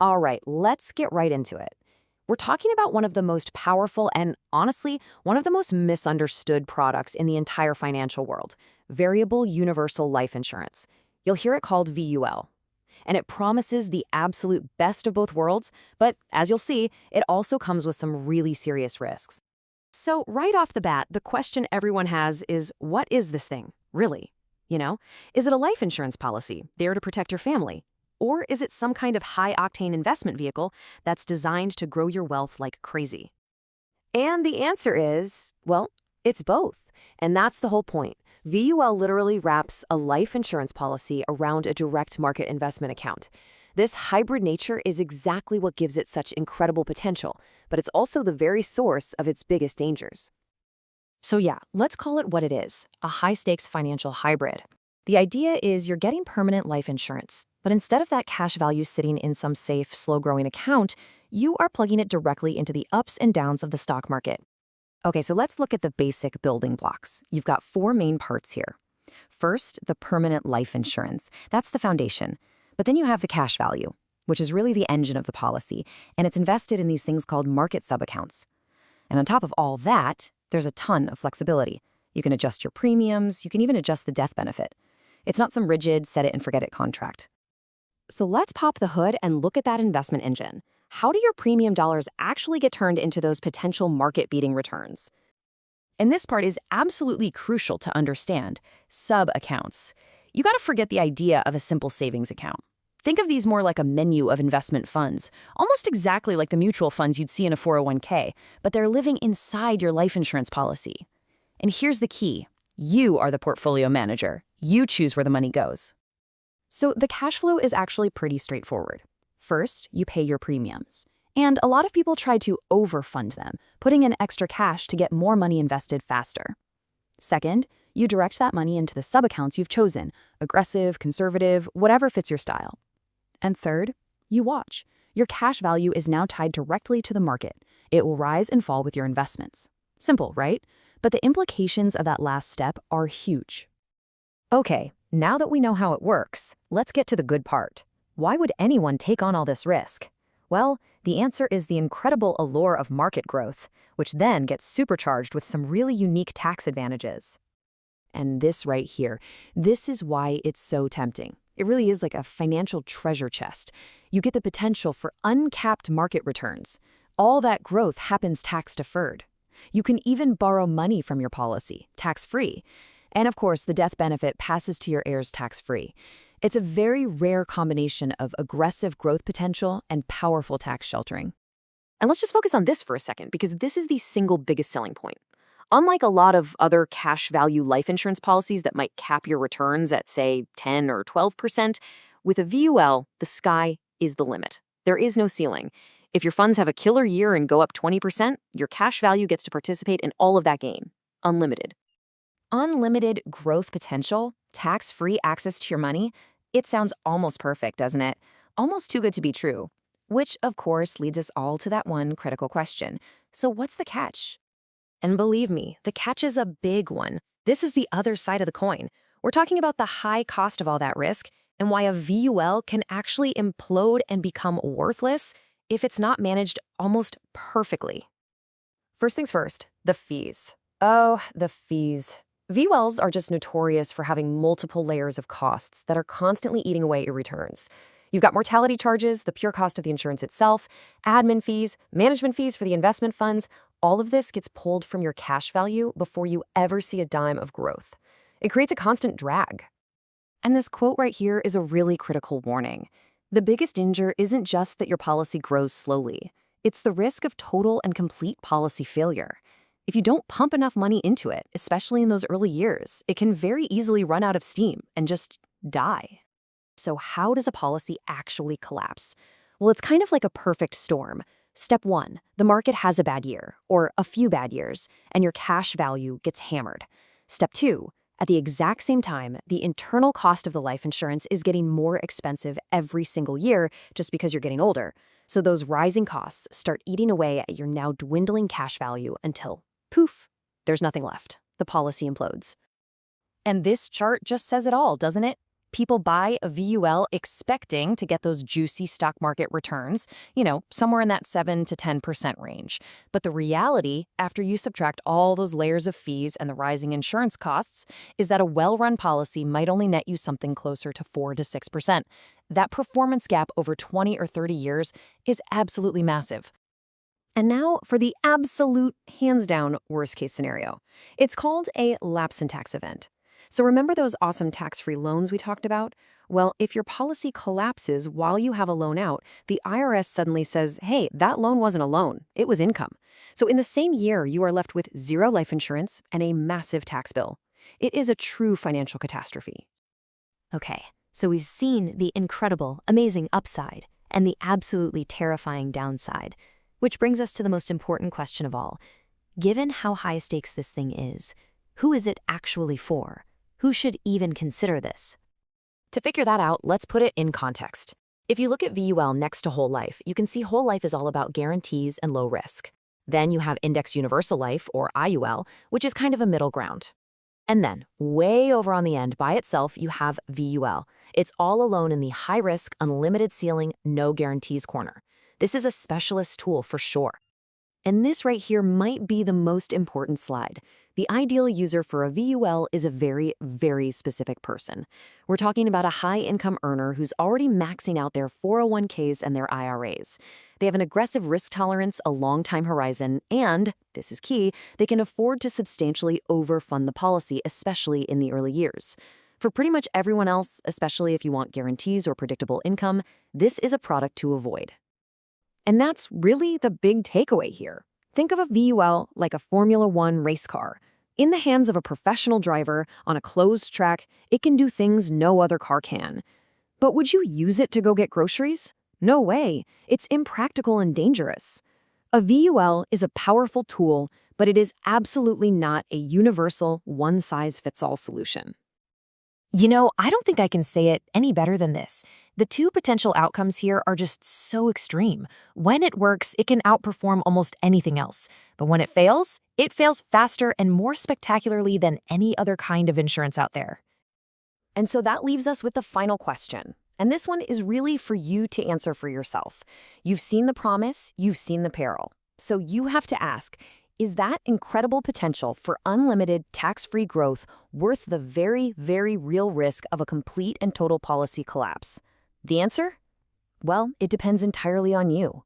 All right, let's get right into it. We're talking about one of the most powerful and, honestly, one of the most misunderstood products in the entire financial world, variable universal life insurance. You'll hear it called VUL. And it promises the absolute best of both worlds, but as you'll see, it also comes with some really serious risks. So, right off the bat, the question everyone has is, what is this thing, really? You know, is it a life insurance policy there to protect your family? Or is it some kind of high-octane investment vehicle that's designed to grow your wealth like crazy? And the answer is, well, it's both. And that's the whole point. VUL literally wraps a life insurance policy around a direct market investment account. This hybrid nature is exactly what gives it such incredible potential, but it's also the very source of its biggest dangers. So yeah, let's call it what it is, a high-stakes financial hybrid. The idea is you're getting permanent life insurance, but instead of that cash value sitting in some safe, slow-growing account, you are plugging it directly into the ups and downs of the stock market. Okay, so let's look at the basic building blocks. You've got four main parts here. First, the permanent life insurance. That's the foundation. But then you have the cash value, which is really the engine of the policy, and it's invested in these things called market subaccounts. And on top of all that, there's a ton of flexibility. You can adjust your premiums, you can even adjust the death benefit. It's not some rigid set-it-and-forget-it contract. So let's pop the hood and look at that investment engine. How do your premium dollars actually get turned into those potential market-beating returns? And this part is absolutely crucial to understand. Sub-accounts. You gotta forget the idea of a simple savings account. Think of these more like a menu of investment funds, almost exactly like the mutual funds you'd see in a 401k, but they're living inside your life insurance policy. And here's the key. You are the portfolio manager. You choose where the money goes. So the cash flow is actually pretty straightforward. First, you pay your premiums. And a lot of people try to overfund them, putting in extra cash to get more money invested faster. Second, you direct that money into the sub-accounts you've chosen, aggressive, conservative, whatever fits your style. And third, you watch. Your cash value is now tied directly to the market. It will rise and fall with your investments. Simple, right? But the implications of that last step are huge. Okay, now that we know how it works, let's get to the good part. Why would anyone take on all this risk? Well, the answer is the incredible allure of market growth, which then gets supercharged with some really unique tax advantages. And this right here, this is why it's so tempting. It really is like a financial treasure chest. You get the potential for uncapped market returns. All that growth happens tax-deferred. You can even borrow money from your policy, tax-free. And of course, the death benefit passes to your heirs tax-free. It's a very rare combination of aggressive growth potential and powerful tax sheltering. And let's just focus on this for a second, because this is the single biggest selling point. Unlike a lot of other cash value life insurance policies that might cap your returns at, say, 10 or 12%, with a VUL, the sky is the limit. There is no ceiling. If your funds have a killer year and go up 20%, your cash value gets to participate in all of that gain. Unlimited. Unlimited growth potential, tax-free access to your money, it sounds almost perfect, doesn't it? Almost too good to be true. Which, of course, leads us all to that one critical question. So what's the catch? And believe me, the catch is a big one. This is the other side of the coin. We're talking about the high cost of all that risk and why a VUL can actually implode and become worthless if it's not managed almost perfectly. First things first, the fees. Oh, the fees. VULs are just notorious for having multiple layers of costs that are constantly eating away at your returns. You've got mortality charges, the pure cost of the insurance itself, admin fees, management fees for the investment funds. All of this gets pulled from your cash value before you ever see a dime of growth. It creates a constant drag. And this quote right here is a really critical warning. The biggest danger isn't just that your policy grows slowly. It's the risk of total and complete policy failure. If you don't pump enough money into it, especially in those early years, it can very easily run out of steam and just die. So how does a policy actually collapse? Well, it's kind of like a perfect storm. Step 1, the market has a bad year, or a few bad years, and your cash value gets hammered. Step 2, at the exact same time, the internal cost of the life insurance is getting more expensive every single year just because you're getting older. So those rising costs start eating away at your now dwindling cash value until, poof, there's nothing left. The policy implodes. And this chart just says it all, doesn't it? People buy a VUL expecting to get those juicy stock market returns, somewhere in that 7 to 10% range. But the reality, after you subtract all those layers of fees and the rising insurance costs, is that a well-run policy might only net you something closer to 4 to 6%. That performance gap over 20 or 30 years is absolutely massive. And now for the absolute hands-down worst-case scenario. It's called a lapse in tax event. So remember those awesome tax-free loans we talked about? Well, if your policy collapses while you have a loan out, the IRS suddenly says, hey, that loan wasn't a loan, it was income. So in the same year, you are left with zero life insurance and a massive tax bill. It is a true financial catastrophe. Okay, so we've seen the incredible, amazing upside and the absolutely terrifying downside, which brings us to the most important question of all. Given how high stakes this thing is, who is it actually for? Who should even consider this? To figure that out, let's put it in context. If you look at VUL next to whole life, you can see whole life is all about guarantees and low risk. Then you have Index Universal Life, or IUL, which is kind of a middle ground. And then, way over on the end by itself, you have VUL. It's all alone in the high-risk, unlimited ceiling, no guarantees corner. This is a specialist tool for sure. And this right here might be the most important slide. The ideal user for a VUL is a very, very specific person. We're talking about a high-income earner who's already maxing out their 401ks and their IRAs. They have an aggressive risk tolerance, a long time horizon, and, this is key, they can afford to substantially overfund the policy, especially in the early years. For pretty much everyone else, especially if you want guarantees or predictable income, this is a product to avoid. And that's really the big takeaway here. Think of a VUL like a Formula One race car. In the hands of a professional driver on a closed track, it can do things no other car can. But would you use it to go get groceries? No way. It's impractical and dangerous. A VUL is a powerful tool, but it is absolutely not a universal, one-size-fits-all solution. I don't think I can say it any better than this. The two potential outcomes here are just so extreme. When it works, it can outperform almost anything else. But when it fails faster and more spectacularly than any other kind of insurance out there. And so that leaves us with the final question. And this one is really for you to answer for yourself. You've seen the promise, you've seen the peril. So you have to ask, is that incredible potential for unlimited tax-free growth worth the very, very real risk of a complete and total policy collapse? The answer? Well, it depends entirely on you.